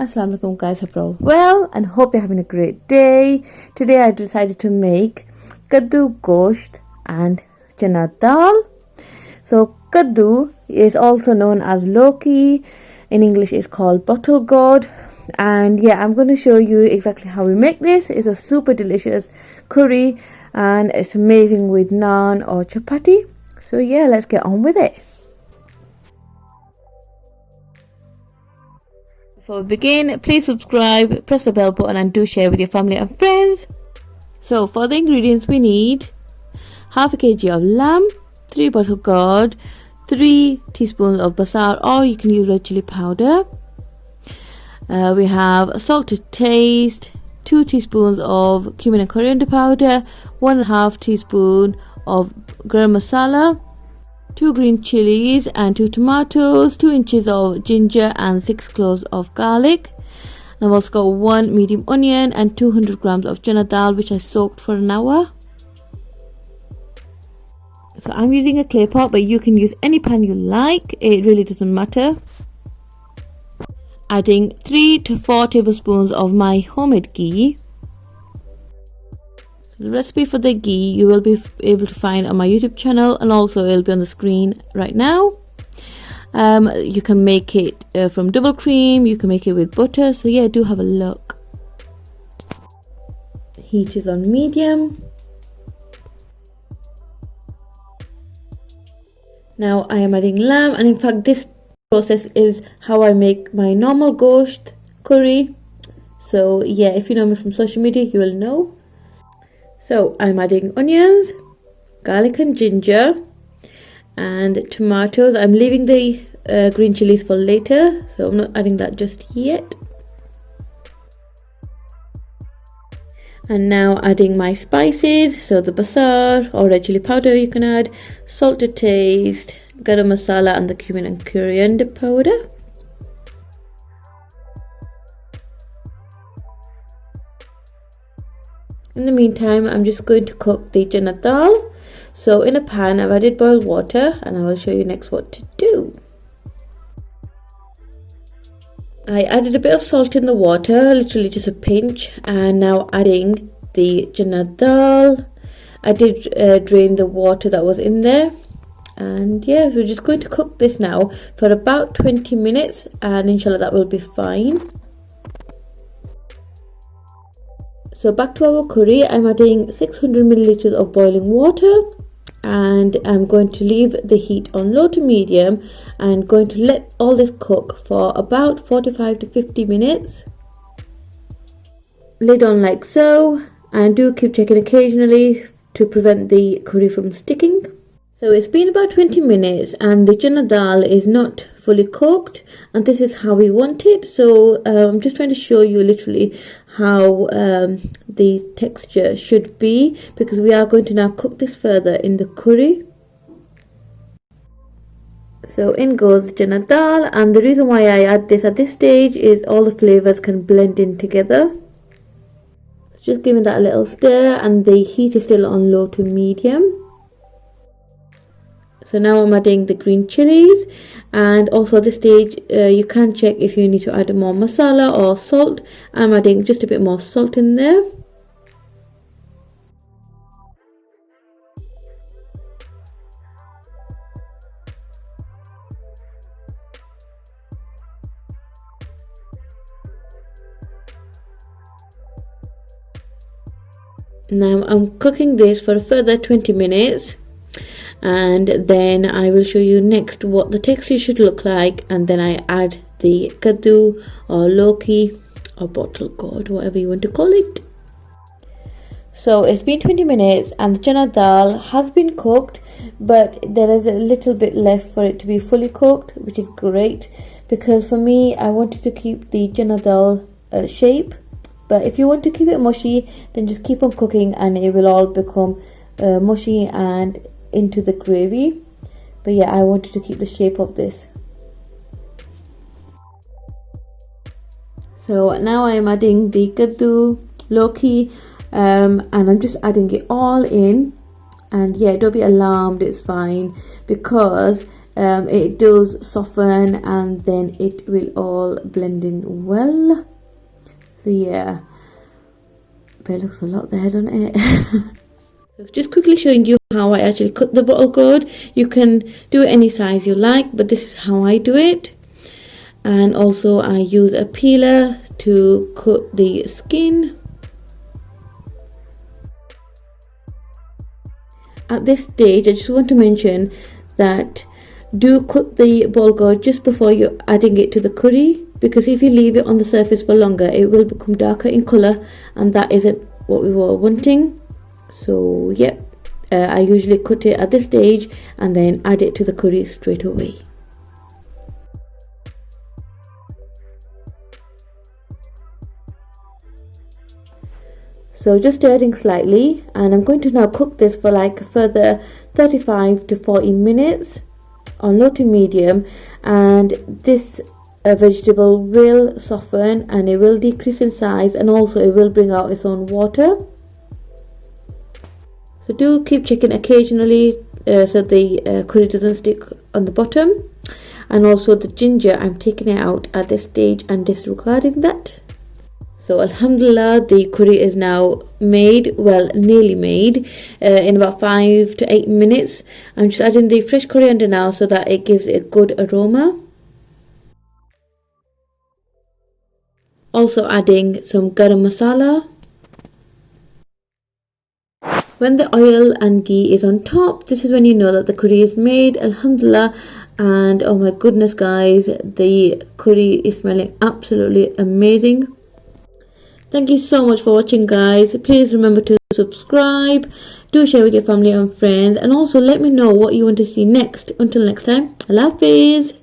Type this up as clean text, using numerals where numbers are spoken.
Assalamu alaikum guys, hope you're all well and hope you're having a great day. Today I decided to make Kaddu, Gosht and Chana dal. So Kaddu is also known as Lauki. In English it's called bottle gourd. And yeah, I'm going to show you exactly how we make this. It's a super delicious curry and it's amazing with naan or chapati. So yeah, let's get on with it. Before we begin, please subscribe, press the bell button and do share with your family and friends. So for the ingredients we need half a kg of lamb, 3 bottle gourd, 3 teaspoons of basar or you can use red chilli powder. We have salt to taste, 2 teaspoons of cumin and coriander powder, 1.5 teaspoon of garam masala, 2 green chillies and 2 tomatoes, 2 inches of ginger and 6 cloves of garlic. And I've also got 1 medium onion and 200 grams of chana dal which I soaked for an hour. So I'm using a clay pot, but you can use any pan you like, it really doesn't matter. Adding 3 to 4 tablespoons of my homemade ghee. The recipe for the ghee you will be able to find on my YouTube channel and also it will be on the screen right now. You can make it from double cream, you can make it with butter, so yeah, do have a look. Heat is on medium. Now I am adding lamb, and in fact this process is how I make my normal gosht curry. So yeah, if you know me from social media you will know. So I'm adding onions, garlic and ginger and tomatoes. I'm leaving the green chilies for later, so I'm not adding that just yet. And now adding my spices, so the basar or red chili powder you can add, salt to taste, garam masala and the cumin and coriander powder. In the meantime, I'm just going to cook the chana dal. So in a pan, I've added boiled water and I will show you next what to do. I added a bit of salt in the water, literally just a pinch, and now adding the chana dal. I did drain the water that was in there. And yeah, we're just going to cook this now for about 20 minutes and inshallah that will be fine. So back to our curry, I'm adding 600 milliliters of boiling water and I'm going to leave the heat on low to medium and going to let all this cook for about 45 to 50 minutes. Lid on like so, and do keep checking occasionally to prevent the curry from sticking. So it's been about 20 minutes and the chana dal is not fully cooked and this is how we want it. So I'm just trying to show you literally how the texture should be, because we are going to now cook this further in the curry. So in goes the chana dal, and the reason why I add this at this stage is all the flavors can blend in together. Just giving that a little stir and the heat is still on low to medium. So now I'm adding the green chilies, and also at this stage you can check if you need to add more masala or salt. I'm adding just a bit more salt in there. Now I'm cooking this for a further 20 minutes. And then I will show you next what the texture should look like, and then I add the kaddu or lauki or bottle gourd, whatever you want to call it. So it's been 20 minutes and the chana dal has been cooked, but there is a little bit left for it to be fully cooked, which is great because for me I wanted to keep the chana dal shape, but if you want to keep it mushy then just keep on cooking and it will all become mushy and into the gravy. But yeah, I wanted to keep the shape of this. So now I am adding the kaddu, lauki, and I'm just adding it all in. And yeah, don't be alarmed, it's fine, because it does soften, and then it will all blend in well. So yeah, but it looks a lot there, doesn't it? So just quickly showing you how I actually cut the bottle gourd. You can do it any size you like, but this is how I do it. And also I use a peeler to cut the skin. At this stage, I just want to mention that do cut the bottle gourd just before you're adding it to the curry, because if you leave it on the surface for longer, it will become darker in colour, and that isn't what we were wanting. So yeah, I usually cut it at this stage and then add it to the curry straight away. So just stirring slightly, and I'm going to now cook this for like a further 35 to 40 minutes on low to medium, and this vegetable will soften and it will decrease in size, and also it will bring out its own water. So do keep checking occasionally so the curry doesn't stick on the bottom. And also the ginger, I'm taking it out at this stage and disregarding that. So alhamdulillah, the curry is now made, well, nearly made, in about 5 to 8 minutes. I'm just adding the fresh coriander now so that it gives a good aroma. Also adding some garam masala. When the oil and ghee is on top, this is when you know that the curry is made, alhamdulillah. And oh my goodness guys, the curry is smelling absolutely amazing. Thank you so much for watching guys. Please remember to subscribe, do share with your family and friends, and also let me know what you want to see next. Until next time, Allah Hafiz.